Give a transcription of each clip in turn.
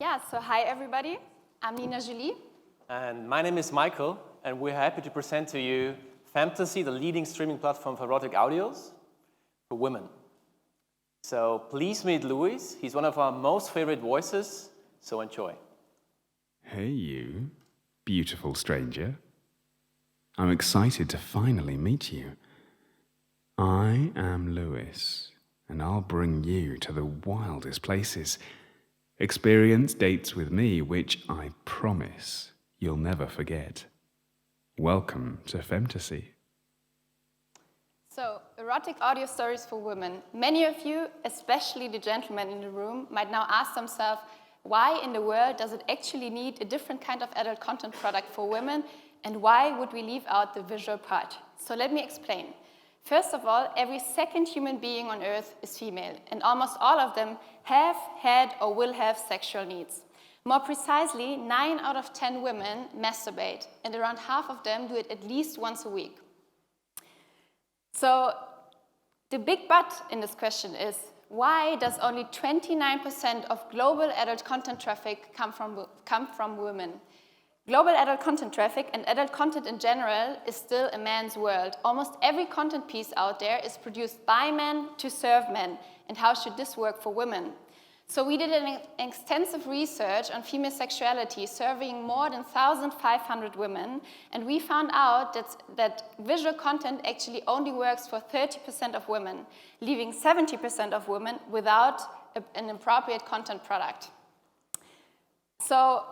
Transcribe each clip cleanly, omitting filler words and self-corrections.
Yeah, so hi everybody. I'm Nina Julie. And my name is Michael, and we're happy to present to you Femtasy, the leading streaming platform for erotic audios for women. So please meet Louis. He's one of our most favorite voices, so enjoy. Hey you, beautiful stranger. I'm excited to finally meet you. I am Louis, and I'll bring you to the wildest places. Experience dates with me, which I promise you'll never forget. Welcome to Femtasy. So, erotic audio stories for women. Many of you, especially the gentlemen in the room, might now ask themselves, why in the world does it actually need a different kind of adult content product for women, and why would we leave out the visual part? So let me explain. First of all, every second human being on Earth is female, and almost all of them have, had, or will have sexual needs. More precisely, 9 out of 10 women masturbate, and around half of them do it at least once a week. So the big but in this question is, why does only 29% of global adult content traffic come from women? Global adult content traffic and adult content in general is still a man's world. Almost every content piece out there is produced by men to serve men. And how should this work for women? So we did an extensive research on female sexuality, surveying more than 1,500 women, and we found out that visual content actually only works for 30% of women, leaving 70% of women without an appropriate content product. So,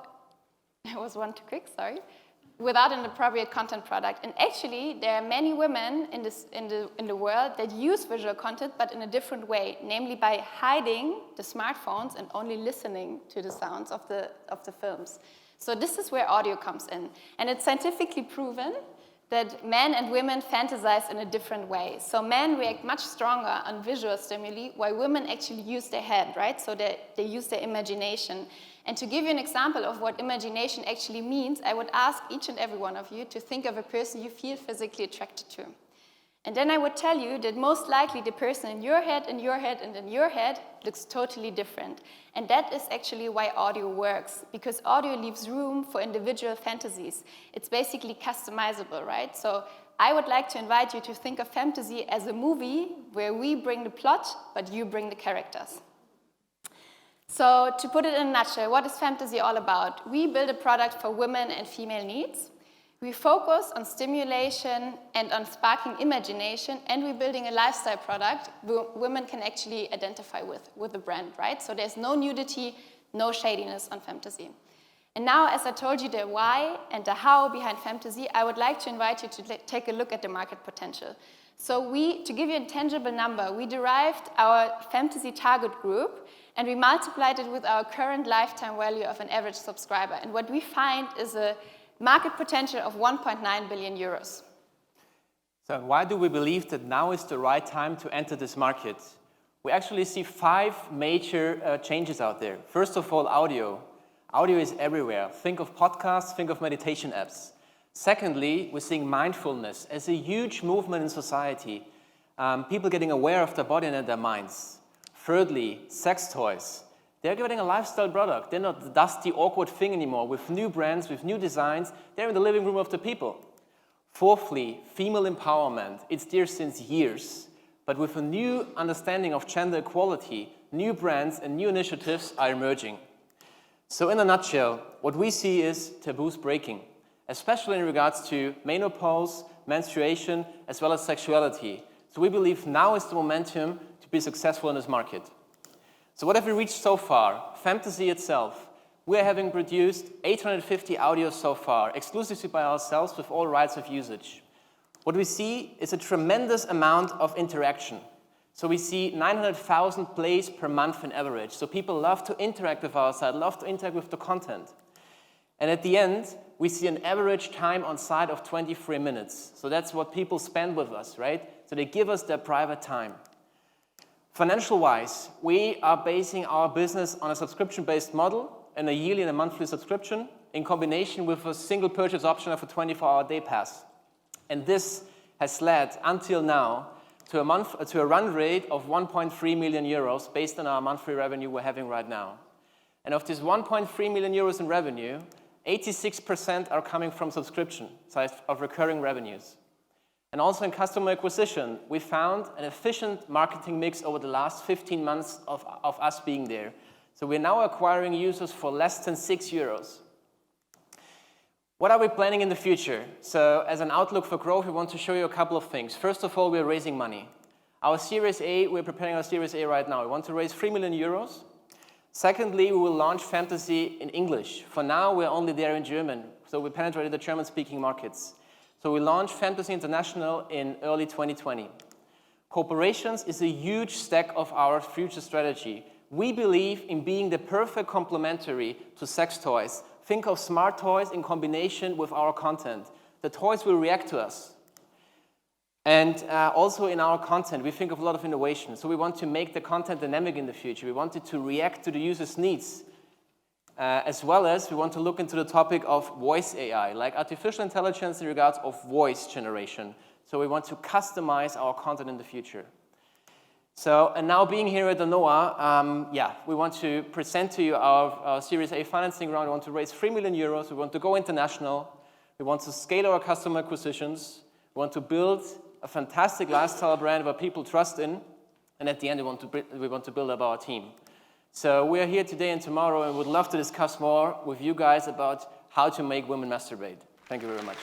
I was one too quick, sorry. Without an appropriate content product. And actually, there are many women in the world that use visual content, but in a different way, namely by hiding the smartphones and only listening to the sounds of the films. So this is where audio comes in. And it's scientifically proven that men and women fantasize in a different way. So men react much stronger on visual stimuli, while women actually use their head, right? So they use their imagination. And to give you an example of what imagination actually means, I would ask each and every one of you to think of a person you feel physically attracted to. And then I would tell you that most likely the person in your head, and in your head looks totally different. And that is actually why audio works, because audio leaves room for individual fantasies. It's basically customizable, right? So I would like to invite you to think of Femtasy as a movie where we bring the plot, but you bring the characters. So to put it in a nutshell, what is Femtasy all about? We build a product for women and female needs. We focus on stimulation and on sparking imagination, and we're building a lifestyle product women can actually identify with the brand, right? So there's no nudity, no shadiness on Femtasy. And now, as I told you the why and the how behind Femtasy, I would like to invite you to take a look at the market potential. So to give you a tangible number, we derived our Femtasy target group and we multiplied it with our current lifetime value of an average subscriber. And what we find is a market potential of 1.9 billion euros. So why do we believe that now is the right time to enter this market? We actually see 5 major changes out there. First of all, audio. Audio is everywhere. Think of podcasts, think of meditation apps. Secondly, we're seeing mindfulness as a huge movement in society. People getting aware of their body and their minds. Thirdly, sex toys. They're getting a lifestyle product. They're not the dusty, awkward thing anymore. With new brands, with new designs, they're in the living room of the people. Fourthly, female empowerment. It's there since years. But with a new understanding of gender equality, new brands and new initiatives are emerging. So in a nutshell, what we see is taboos breaking, especially in regards to menopause, menstruation, as well as sexuality. So we believe now is the momentum to be successful in this market. So what have we reached so far? Femtasy itself. We are having produced 850 audios so far, exclusively by ourselves with all rights of usage. What we see is a tremendous amount of interaction. So we see 900,000 plays per month in average. So people love to interact with our site, love to interact with the content. And at the end, we see an average time on site of 23 minutes. So that's what people spend with us, right? So they give us their private time. Financial-wise, we are basing our business on a subscription-based model and a yearly and a monthly subscription in combination with a single purchase option of a 24-hour day pass. And this has led, until now, to a run rate of 1.3 million euros based on our monthly revenue we're having right now. And of this 1.3 million euros in revenue, 86% are coming from subscription, so of recurring revenues. And also in customer acquisition, we found an efficient marketing mix over the last 15 months of us being there. So we're now acquiring users for less than 6 euros. What are we planning in the future? So as an outlook for growth, we want to show you a couple of things. First of all, we're raising money. Our Series A, we're preparing our Series A right now. We want to raise 3 million euros. Secondly, we will launch Fantasy in English. For now, we're only there in German, so we penetrated the German-speaking markets. So we launched Fantasy International in early 2020. Corporations is a huge stack of our future strategy. We believe in being the perfect complementary to sex toys. Think of smart toys in combination with our content. The toys will react to us. And also in our content, we think of a lot of innovation. So we want to make the content dynamic in the future. We want it to react to the user's needs. As well as we want to look into the topic of voice AI, like artificial intelligence in regards of voice generation. So we want to customize our content in the future. So, and now being here at the NOAH, we want to present to you our Series A financing round. We want to raise 3 million euros. We want to go international. We want to scale our customer acquisitions. We want to build a fantastic lifestyle brand where people trust in. And at the end, we want to build up our team. So we are here today and tomorrow and would love to discuss more with you guys about how to make women masturbate. Thank you very much.